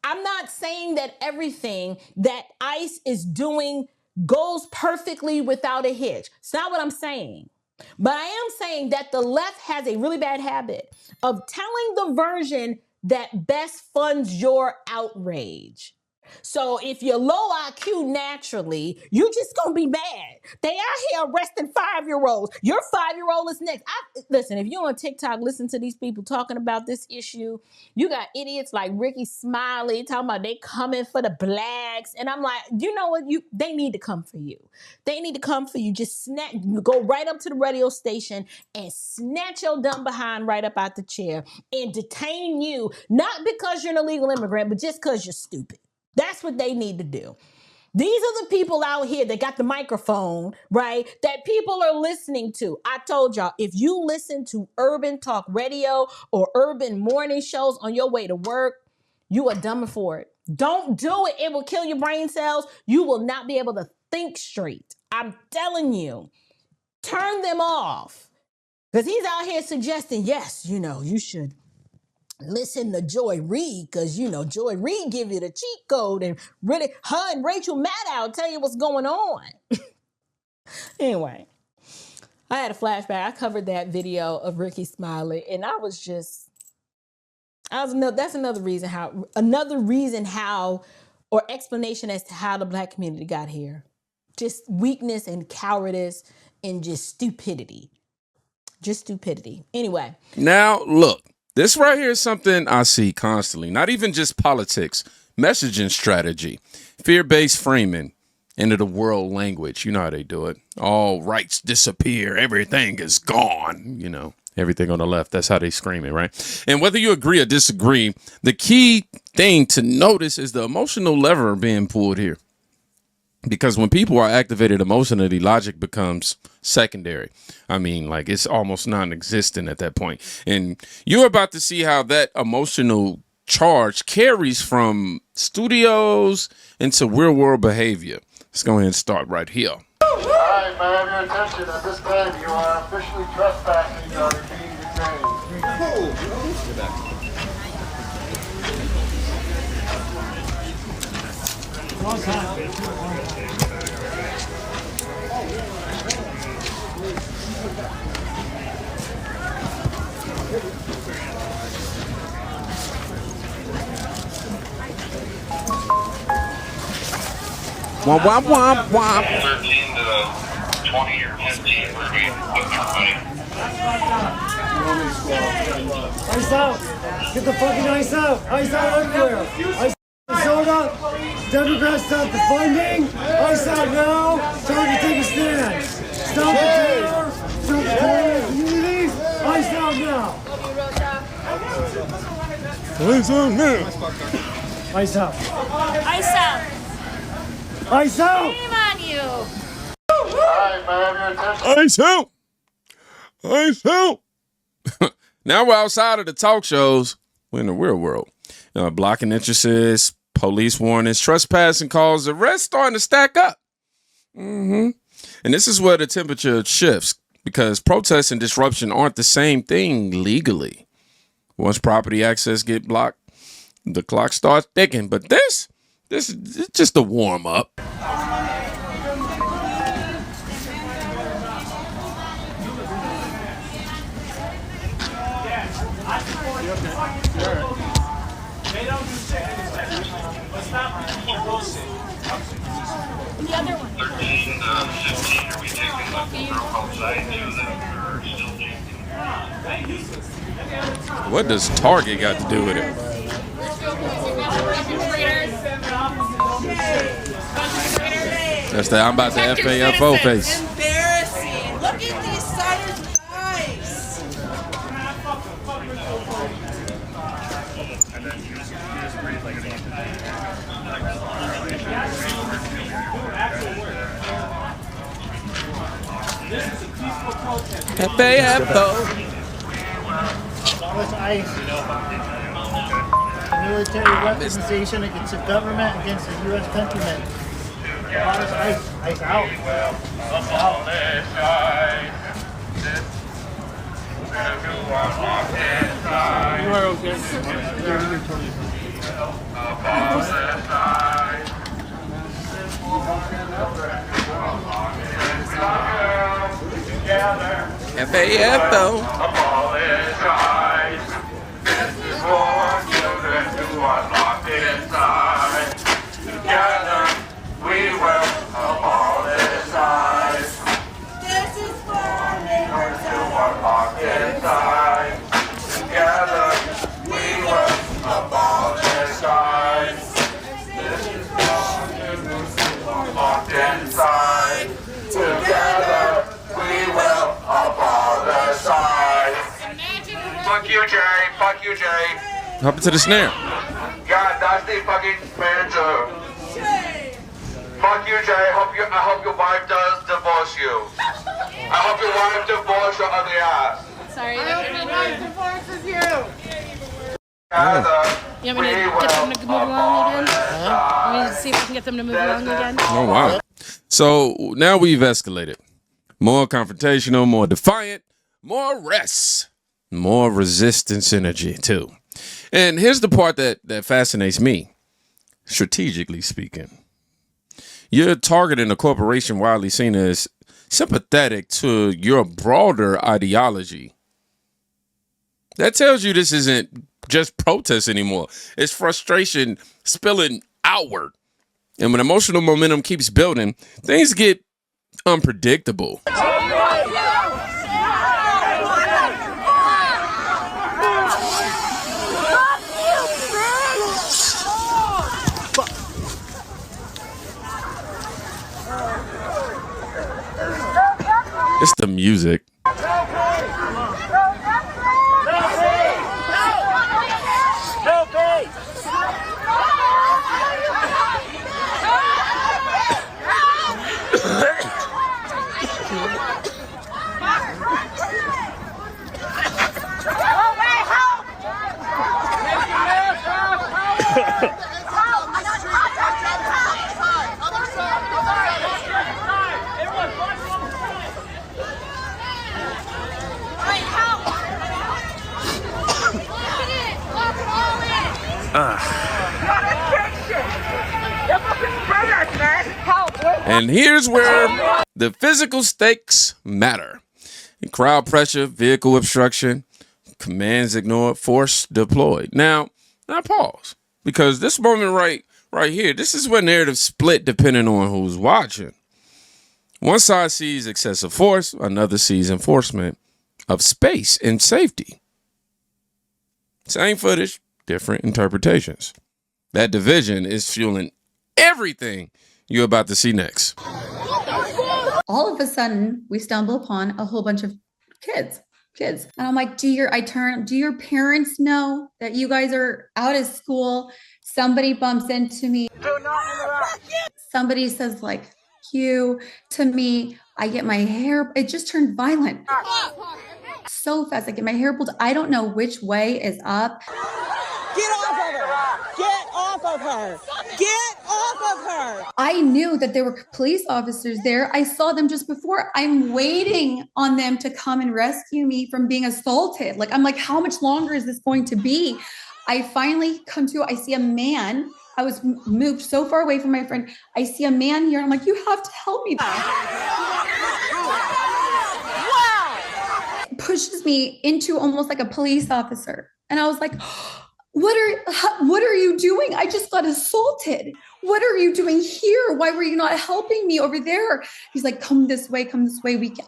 I'm not saying that everything that ICE is doing goes perfectly without a hitch. It's not what I'm saying. But I am saying that the left has a really bad habit of telling the version that best funds your outrage. So if you're low IQ naturally, you just gonna be mad. They out here arresting 5-year-olds. Your 5-year-old is next. Listen, if you're on TikTok, listen to these people talking about this issue. You got idiots like Ricky Smiley talking about they coming for the blacks. And I'm like, you know what? They need to come for you. They need to come for you. Just go right up to the radio station and snatch your dumb behind right up out the chair and detain you, not because you're an illegal immigrant, but just because you're stupid. That's what they need to do. These are the people out here that got the microphone, right, that people are listening to. I told y'all, if you listen to urban talk radio or urban morning shows on your way to work, you are dumber for it. Don't do it. It will kill your brain cells. You will not be able to think straight. I'm telling you, turn them off. Because he's out here suggesting, yes, you should listen to Joy Reid, because Joy Reid give you the cheat code, and really her and Rachel Maddow tell you what's going on. Anyway, I had a flashback. I covered that video of Ricky Smiley, and that's another reason how or explanation as to how the black community got here. Just weakness and cowardice and just stupidity. Anyway. Now, look. This right here is something I see constantly, not even just politics, messaging strategy, fear-based framing, end of the world language. You know how they do it. All rights disappear. Everything is gone. Everything on the left. That's how they scream it, right? And whether you agree or disagree, the key thing to notice is the emotional lever being pulled here. Because when people are activated emotionally, logic becomes secondary. I mean, like, it's almost non-existent at that point. And you're about to see how that emotional charge carries from studios into real-world behavior. Let's go ahead and start right here. All right, may I have your attention? At this time, you are officially trespassing. You are being detained. Womp, womp, womp, womp. 13 to 20 or 15 where we put their fight. Ice out! Get the fucking ice out! Ice out everywhere! Ice soda! Democrats stop the funding! Ice out now! Time to take a stand! Stop the terror! Stop the terror! Communities! Ice out now! Ice out now! Ice out! Ice out! Ice out! Shame on you! Alright, may I have your attention? Ice out! Ice out! Now we're outside of the talk shows. We're in the real world. Blocking entrances, police warnings, trespassing calls, arrests starting to stack up. And this is where the temperature shifts, because protests and disruption aren't the same thing legally. Once property access get blocked, the clock starts ticking. But this is just a warm up. The other one. 13 to 15 are we taking the group outside too that are still drinking? What does Target got to do with it? That's the I'm about to FAFO face. Embarrassing. Look at these ciders with eyes. FAFO. With ICE, military weaponization against the government, against the U.S. countrymen. ICE, ICE out. You are okay. FAFO. Apologize. This is for children who are locked inside. Together we will apologize. This is for neighbors Who are locked inside. Together we will apologize. This is for children who are locked inside. Together we will apologize. Fuck you, Jay. Fuck you, Jay. Hop into the snare. God, that's the fucking manager. Fuck you, Jay. I hope your wife does divorce you. I hope your wife divorce your ugly ass. Sorry. divorces you. Together, You want me to get them to move along again? Want me to see if I can get them to move along again? Oh, wow. So now we've escalated. More confrontational, more defiant, more rest, more resistance energy, too. And here's the part that fascinates me, strategically speaking. You're targeting a corporation widely seen as sympathetic to your broader ideology. That tells you this isn't just protest anymore. It's frustration spilling outward. And when emotional momentum keeps building, things get unpredictable. It's the music. And here's where the physical stakes matter. Crowd pressure, vehicle obstruction, commands ignored, force deployed. Now pause, because this moment right here, this is where narrative split depending on who's watching. One side sees excessive force, another sees enforcement of space and safety. Same footage, different interpretations. That division is fueling everything you're about to see next. All of a sudden, we stumble upon a whole bunch of kids. And I'm like, do your parents know that you guys are out of school? Somebody bumps into me. Do not interrupt. Somebody says like, you to me. I get my hair, it just turned violent. So fast, I get my hair pulled. I don't know which way is up. Get off of her. Get off of her. Get off of her. I knew that there were police officers there. I saw them just before. I'm waiting on them to come and rescue me from being assaulted. I'm like, how much longer is this going to be? I finally come to, I see a man. I was moved so far away from my friend. I see a man here. And I'm like, you have to help me. Wow. Pushes me into almost like a police officer. And I was like, what are you doing? I just got assaulted. What are you doing here? Why were you not helping me over there? He's like, come this way.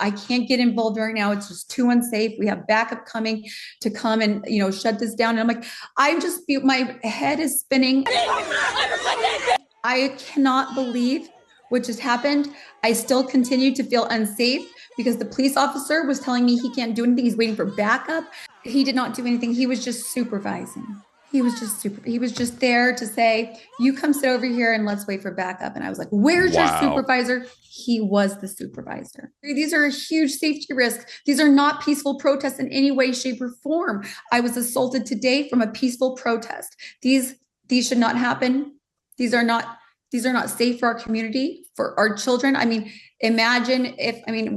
I can't get involved right now. It's just too unsafe. We have backup coming to come and, shut this down. And I'm like, my head is spinning. I cannot believe what just happened. I still continue to feel unsafe because the police officer was telling me he can't do anything. He's waiting for backup. He did not do anything. He was just supervising. He was just there to say, you come sit over here and let's wait for backup. And I was like, where's your supervisor? He was the supervisor. These are a huge safety risk. These are not peaceful protests in any way, shape, or form. I was assaulted today from a peaceful protest. These should not happen. These are not These are not safe for our community, for our children. I mean, imagine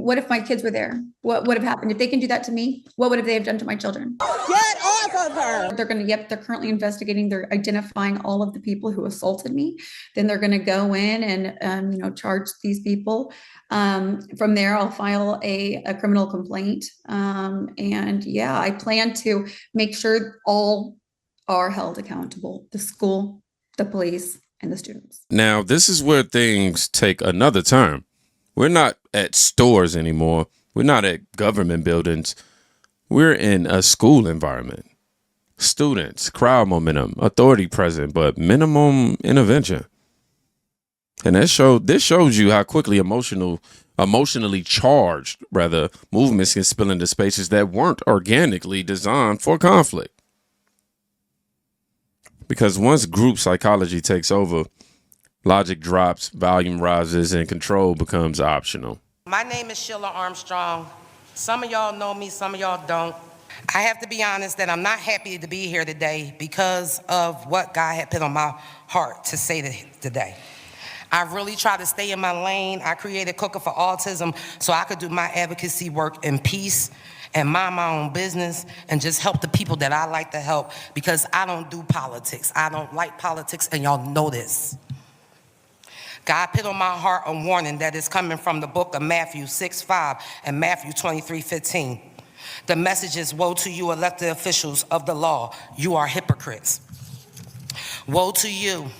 what if my kids were there? What would have happened? If they can do that to me, what would they have done to my children? Get off of her. They're currently investigating. They're identifying all of the people who assaulted me. Then they're going to go in and, charge these people. From there, I'll file a criminal complaint. I plan to make sure all are held accountable, the school, the police, and the students. Now, this is where things take another turn. We're not at stores anymore. We're not at government buildings. We're in a school environment. Students, crowd momentum, authority present, but minimum intervention. And this shows you how quickly emotionally charged, movements can spill into spaces that weren't organically designed for conflict. Because once group psychology takes over, logic drops, volume rises, and control becomes optional. My name is Sheila Armstrong. Some of y'all know me, some of y'all don't. I have to be honest that I'm not happy to be here today because of what God had put on my heart to say today. I really tried to stay in my lane. I created Cooker for Autism so I could do my advocacy work in peace and mind my own business and just help the people that I like to help, because I don't do politics. I don't like politics, and y'all know this. God put on my heart a warning that is coming from the book of Matthew 6:5 and Matthew 23:15. The message is, woe to you, elected officials of the law. You are hypocrites. Woe to you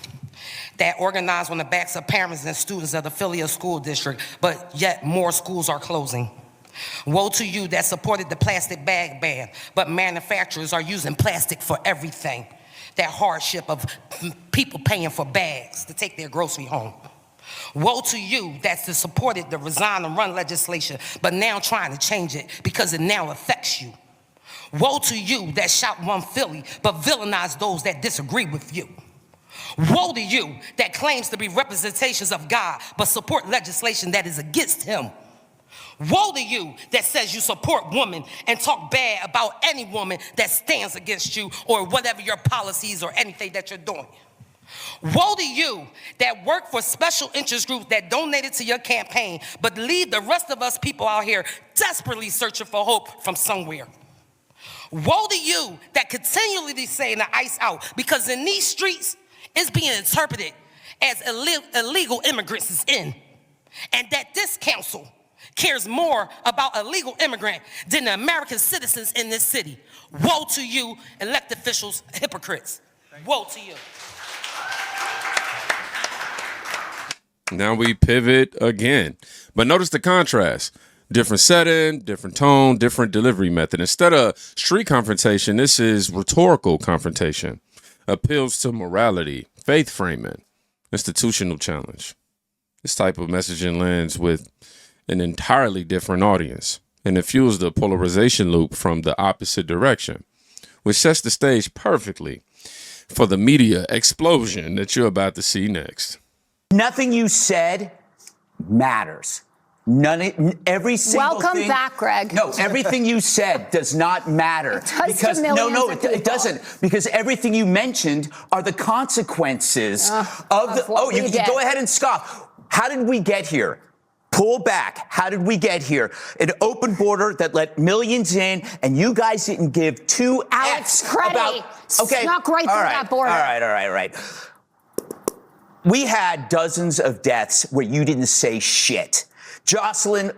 that organize on the backs of parents and students of the Philly School District, but yet more schools are closing. Woe to you that supported the plastic bag ban, but manufacturers are using plastic for everything. That hardship of people paying for bags to take their grocery home. Woe to you that supported the resign and run legislation, but now trying to change it because it now affects you. Woe to you that shout one Philly, but villainize those that disagree with you. Woe to you that claims to be representations of God, but support legislation that is against him. Woe to you that says you support women and talk bad about any woman that stands against you or whatever your policies or anything that you're doing. Woe to you that work for special interest groups that donated to your campaign, but leave the rest of us people out here desperately searching for hope from somewhere. Woe to you that continually saying the ICE out, because in these streets, it's being interpreted as illegal immigrants is in, and that this council cares more about a legal immigrant than the American citizens in this city. Woe to you, elected officials, hypocrites. Woe to you. Now we pivot again. But notice the contrast. Different setting, different tone, different delivery method. Instead of street confrontation, this is rhetorical confrontation. Appeals to morality, faith framing, institutional challenge. This type of messaging lands with an entirely different audience, and it fuels the polarization loop from the opposite direction, which sets the stage perfectly for the media explosion that you're about to see next. Nothing you said matters. Every single Welcome thing, back, Greg. No, everything you said does not matter. It does because to millions of people. It doesn't. Because everything you mentioned are the consequences of the. Oh, you go ahead and scoff. How did we get here? Pull back. How did we get here? An open border that let millions in, and you guys didn't give two Alex F's Creddy about. Okay, snuck right through that border. All right. We had dozens of deaths where you didn't say shit. Jocelyn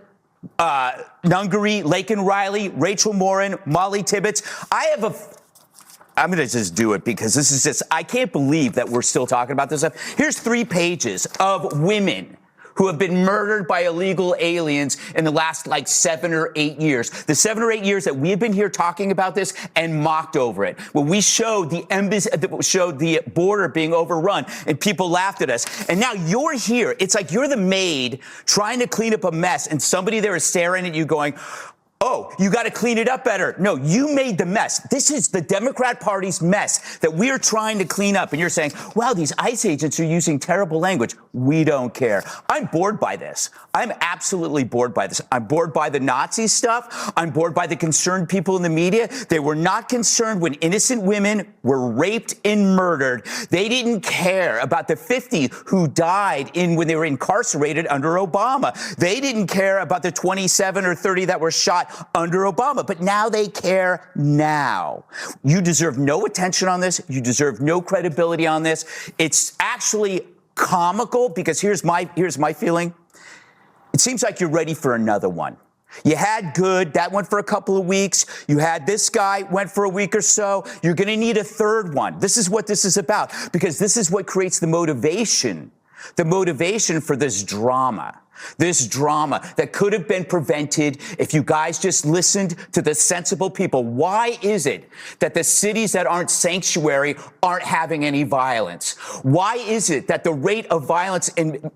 Nungary, Laken Riley, Rachel Morin, Molly Tibbetts. I'm going to just do it because this is just, I can't believe that we're still talking about this stuff. Here's 3 pages of women who have been murdered by illegal aliens in the last 7 or 8 years. The 7 or 8 years that we've been here talking about this and mocked over it. When we showed the embassy, showed the border being overrun and people laughed at us. And now you're here. It's like you're the maid trying to clean up a mess and somebody there is staring at you going, oh, you got to clean it up better. No, you made the mess. This is the Democrat Party's mess that we're trying to clean up. And you're saying, wow, these ICE agents are using terrible language. We don't care. I'm bored by this. I'm absolutely bored by this. I'm bored by the Nazi stuff. I'm bored by the concerned people in the media. They were not concerned when innocent women were raped and murdered. They didn't care about the 50 who died when they were incarcerated under Obama. They didn't care about the 27 or 30 that were shot under Obama. But now they care now. You deserve no attention on this. You deserve no credibility on this. It's actually comical because here's my feeling. It seems like you're ready for another one. You had good, that went for a couple of weeks. You had this guy, went for a week or so. You're going to need a third one. This is what this is about, because this is what creates the motivation for this drama that could have been prevented if you guys just listened to the sensible people. Why is it that the cities that aren't sanctuary aren't having any violence? Why is it that the rate of violence in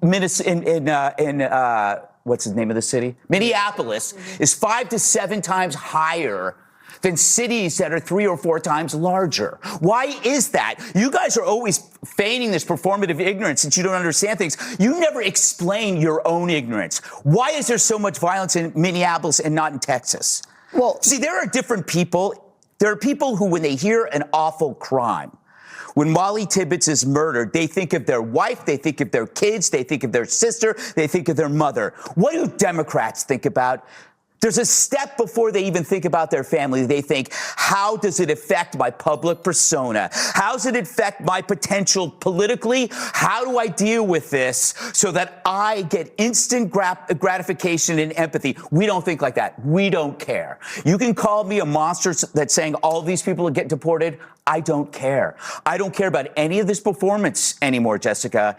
what's the name of the city? Minneapolis is 5 to 7 times higher than cities that are 3 or 4 times larger? Why is that? You guys are always feigning this performative ignorance since you don't understand things. You never explain your own ignorance. Why is there so much violence in Minneapolis and not in Texas? Well, see, there are different people. There are people who, when they hear an awful crime, when Molly Tibbetts is murdered, they think of their wife, they think of their kids, they think of their sister, they think of their mother. What do Democrats think about? There's a step before they even think about their family. They think, how does it affect my public persona? How does it affect my potential politically? How do I deal with this so that I get instant gratification and empathy? We don't think like that. We don't care. You can call me a monster that's saying all these people will get deported. I don't care. I don't care about any of this performance anymore, Jessica.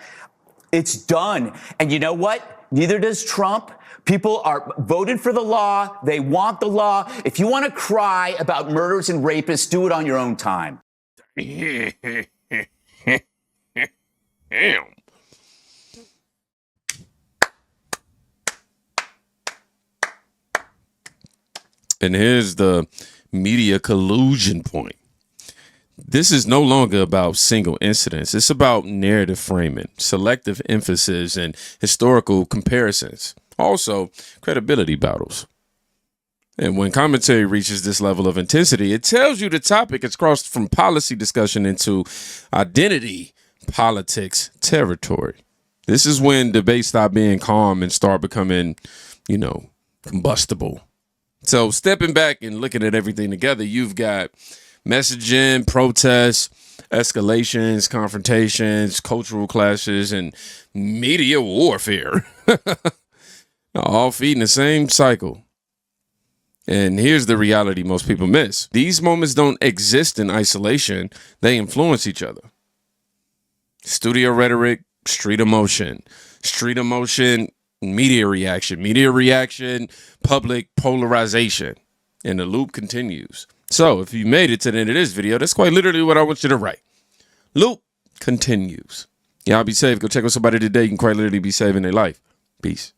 It's done. And you know what? Neither does Trump. People are voted for the law. They want the law. If you want to cry about murders and rapists, do it on your own time. Damn. And here's the media collusion point. This is no longer about single incidents. It's about narrative framing, selective emphasis, and historical comparisons. Also, credibility battles. And when commentary reaches this level of intensity, it tells you the topic has crossed from policy discussion into identity politics territory. This is when debates stop being calm and start becoming, combustible. So stepping back and looking at everything together, you've got messaging, protests, escalations, confrontations, cultural clashes, and media warfare. All feeding the same cycle. And here's the reality most people miss. These moments don't exist in isolation. They influence each other. Studio rhetoric, street emotion, media reaction, public polarization. And the loop continues. So if you made it to the end of this video, that's quite literally what I want you to write. Loop continues. Y'all be safe. Go check on somebody today. You can quite literally be saving their life. Peace.